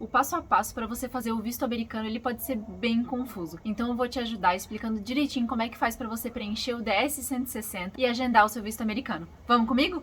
O passo a passo para você fazer o visto americano, ele pode ser bem confuso. Então eu vou te ajudar explicando direitinho como é que faz para você preencher o DS-160 e agendar o seu visto americano. Vamos comigo?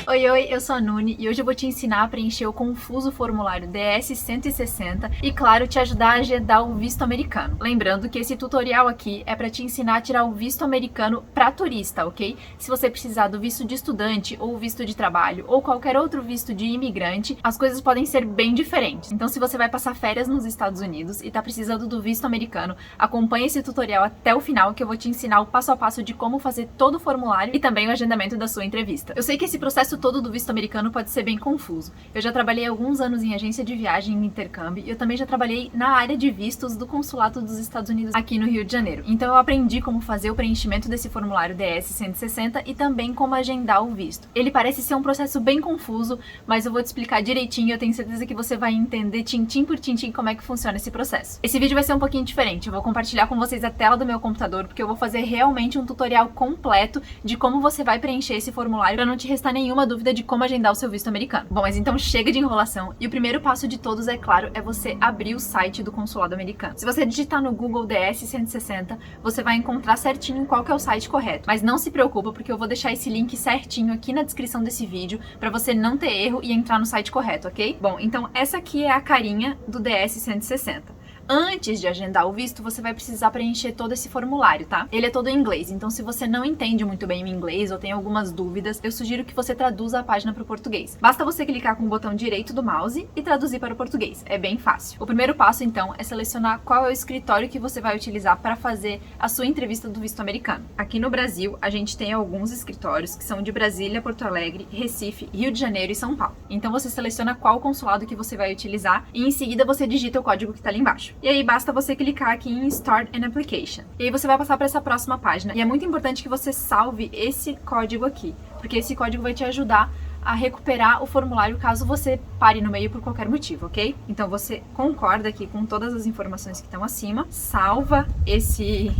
Oi, eu sou a Nuni e hoje eu vou te ensinar a preencher o confuso formulário DS-160 e, claro, te ajudar a agendar o visto americano. Lembrando que esse tutorial aqui é para te ensinar a tirar o visto americano para turista, ok? Se você precisar do visto de estudante ou visto de trabalho ou qualquer outro visto de imigrante, as coisas podem ser bem diferentes. Então, se você vai passar férias nos Estados Unidos e tá precisando do visto americano, acompanhe esse tutorial até o final que eu vou te ensinar o passo a passo de como fazer todo o formulário e também o agendamento da sua entrevista. Eu sei que esse processo todo do visto americano pode ser bem confuso. Eu já trabalhei alguns anos em agência de viagem e intercâmbio e eu também já trabalhei na área de vistos do consulado dos Estados Unidos aqui no Rio de Janeiro. Então eu aprendi como fazer o preenchimento desse formulário DS-160 e também como agendar o visto. Ele parece ser um processo bem confuso, mas eu vou te explicar direitinho e eu tenho certeza que você vai entender tintim por tintim como é que funciona esse processo. Esse vídeo vai ser um pouquinho diferente, eu vou compartilhar com vocês a tela do meu computador porque eu vou fazer realmente um tutorial completo de como você vai preencher esse formulário para não te restar nenhuma dúvida de como agendar o seu visto americano. Bom, mas então chega de enrolação e o primeiro passo de todos, é claro, é você abrir o site do consulado americano. Se você digitar no Google DS-160, você vai encontrar certinho qual que é o site correto. Mas não se preocupa porque eu vou deixar esse link certinho aqui na descrição desse vídeo para você não ter erro e entrar no site correto, ok? Bom, então essa aqui é a carinha do DS-160. Antes de agendar o visto, você vai precisar preencher todo esse formulário, tá? Ele é todo em inglês, então se você não entende muito bem o inglês ou tem algumas dúvidas, eu sugiro que você traduza a página para o português. Basta você clicar com o botão direito do mouse e traduzir para o português. É bem fácil. O primeiro passo, então, é selecionar qual é o escritório que você vai utilizar para fazer a sua entrevista do visto americano. Aqui no Brasil, a gente tem alguns escritórios que são de Brasília, Porto Alegre, Recife, Rio de Janeiro e São Paulo. Então você seleciona qual consulado que você vai utilizar e em seguida você digita o código que está ali embaixo. E aí basta você clicar aqui em Start an Application. E aí você vai passar para essa próxima página. E é muito importante que você salve esse código aqui, porque esse código vai te ajudar a recuperar o formulário caso você pare no meio por qualquer motivo, ok? Então você concorda aqui com todas as informações que estão acima, salva esse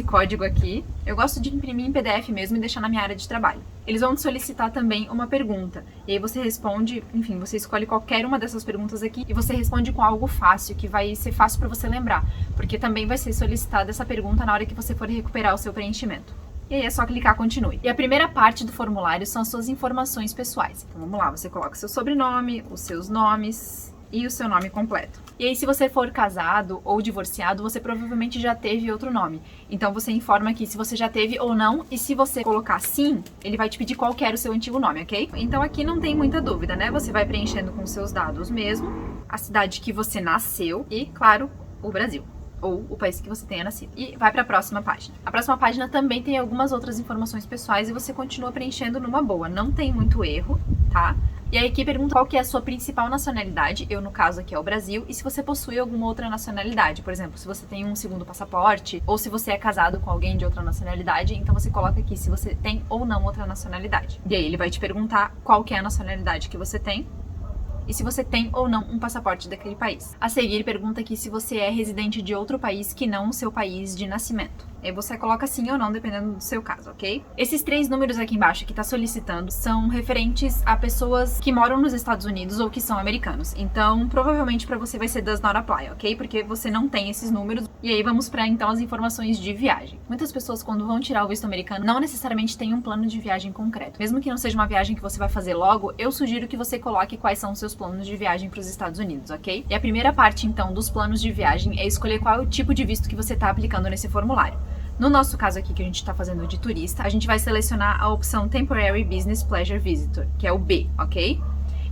código aqui. Eu gosto de imprimir em PDF mesmo e deixar na minha área de trabalho. Eles vão te solicitar também uma pergunta, e aí você responde, enfim, você escolhe qualquer uma dessas perguntas aqui e você responde com algo fácil, que vai ser fácil para você lembrar, porque também vai ser solicitada essa pergunta na hora que você for recuperar o seu preenchimento. E aí é só clicar continue. E a primeira parte do formulário são as suas informações pessoais. Então vamos lá, você coloca o seu sobrenome, os seus nomes e o seu nome completo. E aí se você for casado ou divorciado, você provavelmente já teve outro nome. Então você informa aqui se você já teve ou não, e se você colocar sim, ele vai te pedir qual que era o seu antigo nome, ok? Então aqui não tem muita dúvida, né? Você vai preenchendo com seus dados mesmo, a cidade que você nasceu e, claro, o Brasil, ou o país que você tenha nascido. E vai para a próxima página. A próxima página também tem algumas outras informações pessoais e você continua preenchendo numa boa. Não tem muito erro, tá? E aí aqui pergunta qual que é a sua principal nacionalidade, eu no caso aqui é o Brasil, e se você possui alguma outra nacionalidade, por exemplo, se você tem um segundo passaporte, ou se você é casado com alguém de outra nacionalidade, então você coloca aqui se você tem ou não outra nacionalidade. E aí ele vai te perguntar qual que é a nacionalidade que você tem, e se você tem ou não um passaporte daquele país. A seguir, pergunta aqui se você é residente de outro país que não o seu país de nascimento. E aí você coloca sim ou não, dependendo do seu caso, ok? Esses 3 números aqui embaixo que está solicitando são referentes a pessoas que moram nos Estados Unidos ou que são americanos. Então, provavelmente para você vai ser does not apply, ok? Porque você não tem esses números. E aí vamos para então as informações de viagem. Muitas pessoas, quando vão tirar o visto americano, não necessariamente têm um plano de viagem concreto. Mesmo que não seja uma viagem que você vai fazer logo, eu sugiro que você coloque quais são os seus planos de viagem para os Estados Unidos, ok? E a primeira parte então dos planos de viagem é escolher qual é o tipo de visto que você está aplicando nesse formulário. No nosso caso aqui, que a gente está fazendo de turista, a gente vai selecionar a opção Temporary Business Pleasure Visitor, que é o B, ok?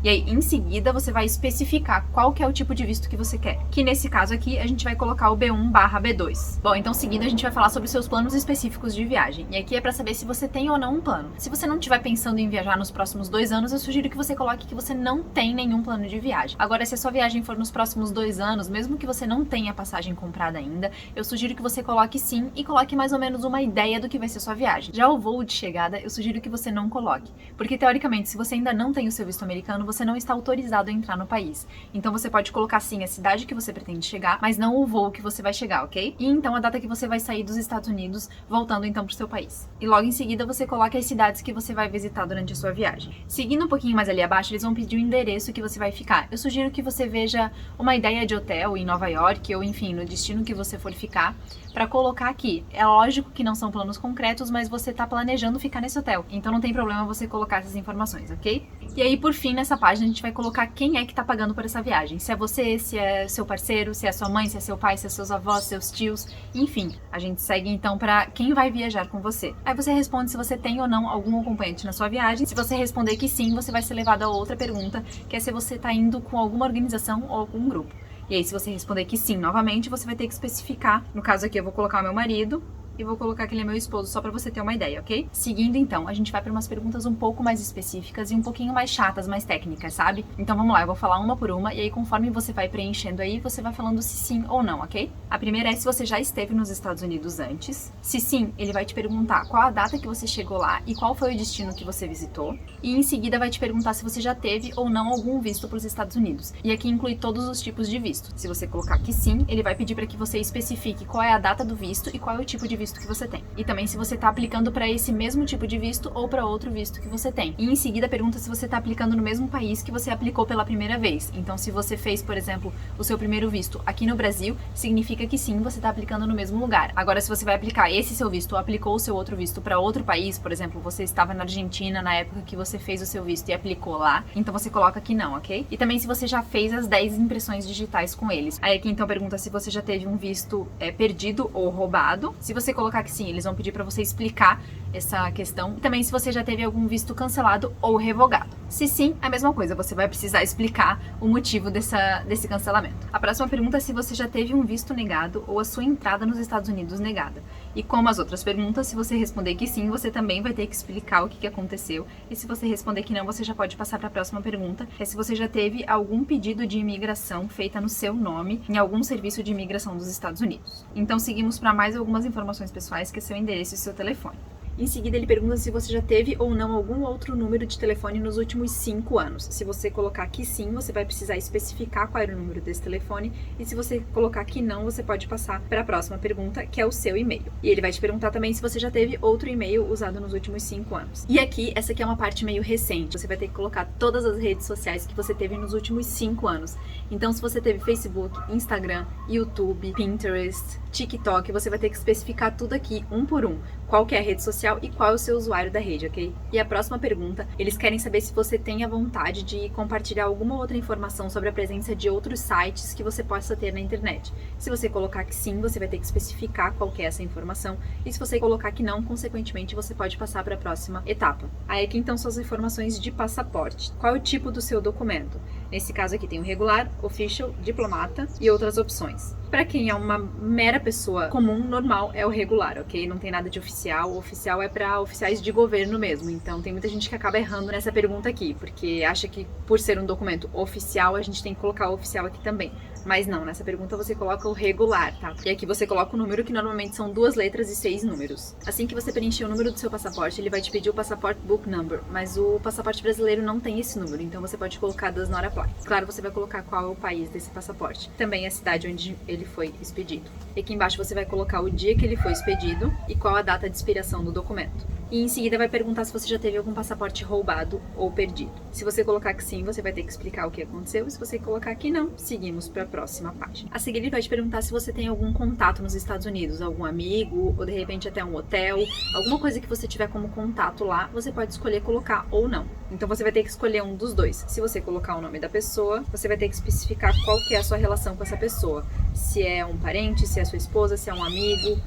E aí, em seguida, você vai especificar qual que é o tipo de visto que você quer. Que nesse caso aqui, a gente vai colocar o B1/B2. Bom, então seguindo, a gente vai falar sobre seus planos específicos de viagem. E aqui é para saber se você tem ou não um plano. Se você não estiver pensando em viajar nos próximos 2 anos, eu sugiro que você coloque que você não tem nenhum plano de viagem. Agora, se a sua viagem for nos próximos 2 anos, mesmo que você não tenha passagem comprada ainda, eu sugiro que você coloque sim e coloque mais ou menos uma ideia do que vai ser sua viagem. Já o voo de chegada, eu sugiro que você não coloque. Porque, teoricamente, se você ainda não tem o seu visto americano, você não está autorizado a entrar no país. Então você pode colocar sim a cidade que você pretende chegar, mas não o voo que você vai chegar, ok? E então a data que você vai sair dos Estados Unidos, voltando então pro seu país. E logo em seguida você coloca as cidades que você vai visitar durante a sua viagem. Seguindo um pouquinho mais ali abaixo, eles vão pedir o endereço que você vai ficar. Eu sugiro que você veja uma ideia de hotel em Nova York ou enfim, no destino que você for ficar, para colocar aqui. É lógico que não são planos concretos, mas você está planejando ficar nesse hotel, então não tem problema você colocar essas informações, ok? E aí, por fim, nessa página a gente vai colocar quem é que tá pagando por essa viagem. Se é você, se é seu parceiro, se é sua mãe, se é seu pai, se é seus avós, seus tios, enfim. A gente segue então para quem vai viajar com você. Aí você responde se você tem ou não algum acompanhante na sua viagem. Se você responder que sim, você vai ser levado a outra pergunta, que é se você tá indo com alguma organização ou algum grupo. E aí, se você responder que sim, novamente, você vai ter que especificar. No caso aqui, eu vou colocar o meu marido e vou colocar que ele é meu esposo, só pra você ter uma ideia, ok? Seguindo, então, a gente vai para umas perguntas um pouco mais específicas e um pouquinho mais chatas, mais técnicas, sabe? Então vamos lá, eu vou falar uma por uma e aí conforme você vai preenchendo aí, você vai falando se sim ou não, ok? A primeira é se você já esteve nos Estados Unidos antes. Se sim, ele vai te perguntar qual a data que você chegou lá e qual foi o destino que você visitou. E em seguida vai te perguntar se você já teve ou não algum visto para os Estados Unidos. E aqui inclui todos os tipos de visto. Se você colocar que sim, ele vai pedir para que você especifique qual é a data do visto e qual é o tipo de visto que você tem. E também se você está aplicando para esse mesmo tipo de visto ou para outro visto que você tem. E em seguida pergunta se você está aplicando no mesmo país que você aplicou pela primeira vez. Então se você fez, por exemplo, o seu primeiro visto aqui no Brasil, significa que sim, você está aplicando no mesmo lugar. Agora se você vai aplicar esse seu visto ou aplicou o seu outro visto para outro país, por exemplo, você estava na Argentina na época que você fez o seu visto e aplicou lá, então você coloca que não, ok? E também se você já fez as 10 impressões digitais com eles. Aí aqui então pergunta se você já teve um visto perdido ou roubado. Se você colocar que sim, eles vão pedir para você explicar essa questão. E também se você já teve algum visto cancelado ou revogado. Se sim, é a mesma coisa, você vai precisar explicar o motivo desse cancelamento. A próxima pergunta é se você já teve um visto negado ou a sua entrada nos Estados Unidos negada. E como as outras perguntas, se você responder que sim, você também vai ter que explicar o que aconteceu. E se você responder que não, você já pode passar para a próxima pergunta, que é se você já teve algum pedido de imigração feita no seu nome em algum serviço de imigração dos Estados Unidos. Então seguimos para mais algumas informações pessoais, que é seu endereço e seu telefone. Em seguida, ele pergunta se você já teve ou não algum outro número de telefone nos últimos 5 anos. Se você colocar que sim, você vai precisar especificar qual era o número desse telefone. E se você colocar que não, você pode passar para a próxima pergunta, que é o seu e-mail. E ele vai te perguntar também se você já teve outro e-mail usado nos últimos 5 anos. E aqui, essa aqui é uma parte meio recente. Você vai ter que colocar todas as redes sociais que você teve nos últimos 5 anos. Então, se você teve Facebook, Instagram, YouTube, Pinterest, TikTok, você vai ter que especificar tudo aqui, um por um. Qual que é a rede social e qual é o seu usuário da rede, ok? E a próxima pergunta, eles querem saber se você tem a vontade de compartilhar alguma outra informação sobre a presença de outros sites que você possa ter na internet. Se você colocar que sim, você vai ter que especificar qual que é essa informação. E se você colocar que não, consequentemente, você pode passar para a próxima etapa. Aí aqui então são as informações de passaporte. Qual é o tipo do seu documento? Nesse caso aqui tem o regular, official, diplomata e outras opções. Para quem é uma mera pessoa comum, normal, é o regular, ok? Não tem nada de oficial. O oficial é para oficiais de governo mesmo. Então tem muita gente que acaba errando nessa pergunta aqui, porque acha que por ser um documento oficial, a gente tem que colocar o oficial aqui também. Mas não, nessa pergunta você coloca o regular, tá? E aqui você coloca o número, que normalmente são 2 letras e 6 números. Assim que você preencher o número do seu passaporte, ele vai te pedir o passaporte book number, mas o passaporte brasileiro não tem esse número, então você pode colocar does not apply. Claro, você vai colocar qual é o país desse passaporte. Também a cidade onde ele foi expedido. E aqui embaixo você vai colocar o dia que ele foi expedido e qual a data de expiração do documento. E em seguida vai perguntar se você já teve algum passaporte roubado ou perdido. Se você colocar que sim, você vai ter que explicar o que aconteceu. E se você colocar que não, seguimos para a próxima página. A seguir ele vai te perguntar se você tem algum contato nos Estados Unidos, algum amigo, ou de repente até um hotel, alguma coisa que você tiver como contato lá, você pode escolher colocar ou não. Então você vai ter que escolher um dos dois. Se você colocar o nome da pessoa, você vai ter que especificar qual que é a sua relação com essa pessoa. Se é um parente, se é sua esposa, se é um amigo,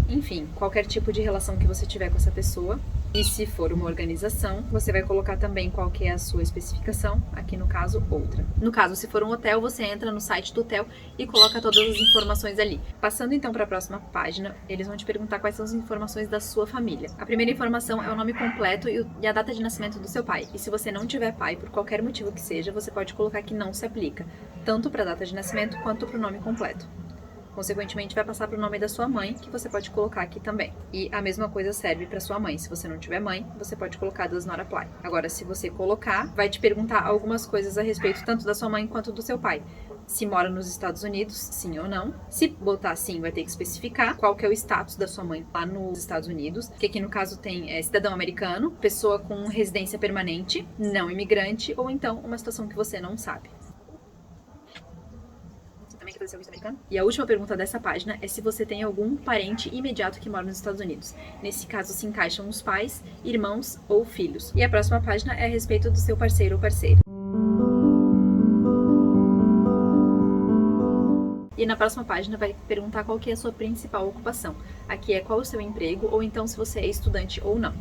enfim, qualquer tipo de relação que você tiver com essa pessoa. E se for uma organização, você vai colocar também qual que é a sua especificação, aqui no caso, outra. No caso, se for um hotel, você entra no site do hotel e coloca todas as informações ali. Passando então para a próxima página, eles vão te perguntar quais são as informações da sua família. A primeira informação é o nome completo e a data de nascimento do seu pai. E se você não tiver pai, por qualquer motivo que seja, você pode colocar que não se aplica, tanto para a data de nascimento quanto para o nome completo. Consequentemente, vai passar para o nome da sua mãe, que você pode colocar aqui também. E a mesma coisa serve para sua mãe. Se você não tiver mãe, você pode colocar does not apply. Agora, se você colocar, vai te perguntar algumas coisas a respeito tanto da sua mãe quanto do seu pai. Se mora nos Estados Unidos, sim ou não. Se botar sim, vai ter que especificar qual que é o status da sua mãe lá nos Estados Unidos, que aqui no caso tem cidadão americano, pessoa com residência permanente, não imigrante, ou então uma situação que você não sabe. Você também quer fazer seu visto americano? E a última pergunta dessa página é se você tem algum parente imediato que mora nos Estados Unidos. Nesse caso se encaixam os pais, irmãos ou filhos. E a próxima página é a respeito do seu parceiro ou parceira. E na próxima página vai perguntar qual que é a sua principal ocupação. Aqui é qual o seu emprego, ou então se você é estudante ou não.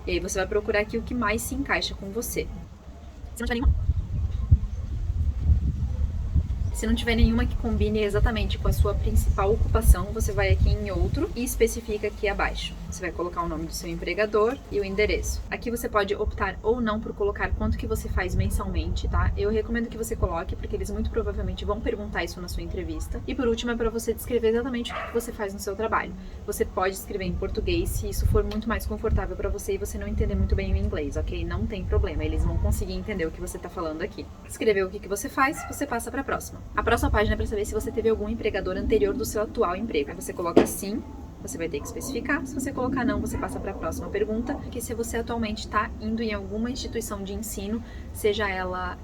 E aí você vai procurar aqui o que mais se encaixa com você. Se não tiver nenhuma que combine exatamente com a sua principal ocupação, você vai aqui em outro e especifica aqui abaixo. Você vai colocar o nome do seu empregador e o endereço. Aqui você pode optar ou não por colocar quanto que você faz mensalmente, tá? Eu recomendo que você coloque, porque eles muito provavelmente vão perguntar isso na sua entrevista. E por último é para você descrever exatamente o que você faz no seu trabalho. Você pode escrever em português se isso for muito mais confortável para você e você não entender muito bem o inglês, ok? Não tem problema, eles vão conseguir entender o que você tá falando aqui. Escreveu o que você faz, você passa para a próxima. A próxima página é para saber se você teve algum empregador anterior do seu atual emprego. Aí você coloca sim, você vai ter que especificar. Se você colocar não, você passa para a próxima pergunta, que se você atualmente está indo em alguma instituição de ensino, seja ela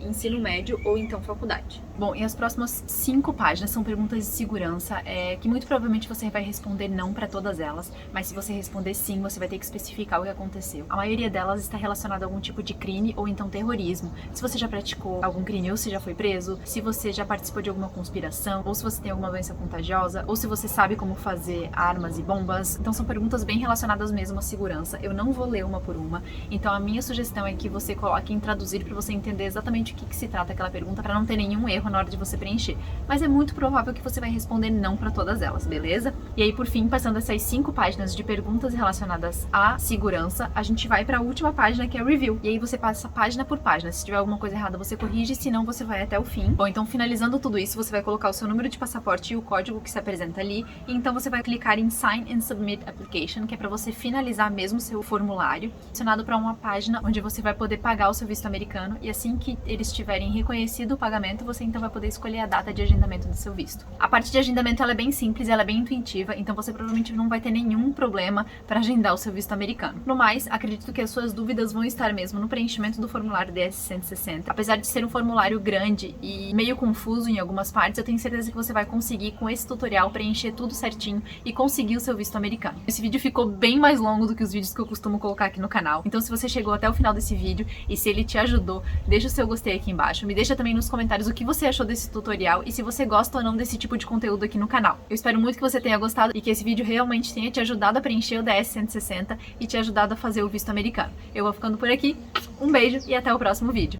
ensino médio ou então faculdade. Bom, e as próximas 5 páginas são perguntas de segurança, que muito provavelmente você vai responder não para todas elas, mas se você responder sim, você vai ter que especificar o que aconteceu. A maioria delas está relacionada a algum tipo de crime ou então terrorismo. Se você já praticou algum crime ou se já foi preso, se você já participou de alguma conspiração, ou se você tem alguma doença contagiosa, ou se você sabe como fazer armas e bombas. Então são perguntas bem relacionadas mesmo à segurança. Eu não vou ler uma por uma, então a minha sugestão é que você coloque em traduzir para você entender exatamente o que se trata aquela pergunta, para não ter nenhum erro na hora de você preencher. Mas é muito provável que você vai responder não para todas elas, beleza? E aí, por fim, passando essas 5 páginas de perguntas relacionadas à segurança, a gente vai para a última página, que é o review. E aí você passa página por página. Se tiver alguma coisa errada, você corrige, se não, você vai até o fim. Bom, então finalizando tudo isso, você vai colocar o seu número de passaporte e o código que se apresenta ali, e então você vai clicar em Sign and Submit Application, que é para você finalizar mesmo seu formulário, adicionado para uma página onde você vai poder pagar o seu visto americano, e assim que eles tiverem reconhecido o pagamento, você então vai poder escolher a data de agendamento do seu visto. A parte de agendamento ela é bem simples, ela é bem intuitiva, então você provavelmente não vai ter nenhum problema para agendar o seu visto americano. No mais, acredito que as suas dúvidas vão estar mesmo no preenchimento do formulário DS-160. Apesar de ser um formulário grande e meio confuso em algumas partes, eu tenho certeza que você vai conseguir, com esse tutorial, preencher tudo certinho e conseguir o seu visto americano. Esse vídeo ficou bem mais longo do que os vídeos que eu costumo colocar aqui no canal, então se você chegou até o final desse vídeo e se ele te ajudou, deixa o seu gostei aqui embaixo, me deixa também nos comentários o que você achou desse tutorial e se você gosta ou não desse tipo de conteúdo aqui no canal. Eu espero muito que você tenha gostado e que esse vídeo realmente tenha te ajudado a preencher o DS-160 e te ajudado a fazer o visto americano. Eu vou ficando por aqui, um beijo e até o próximo vídeo.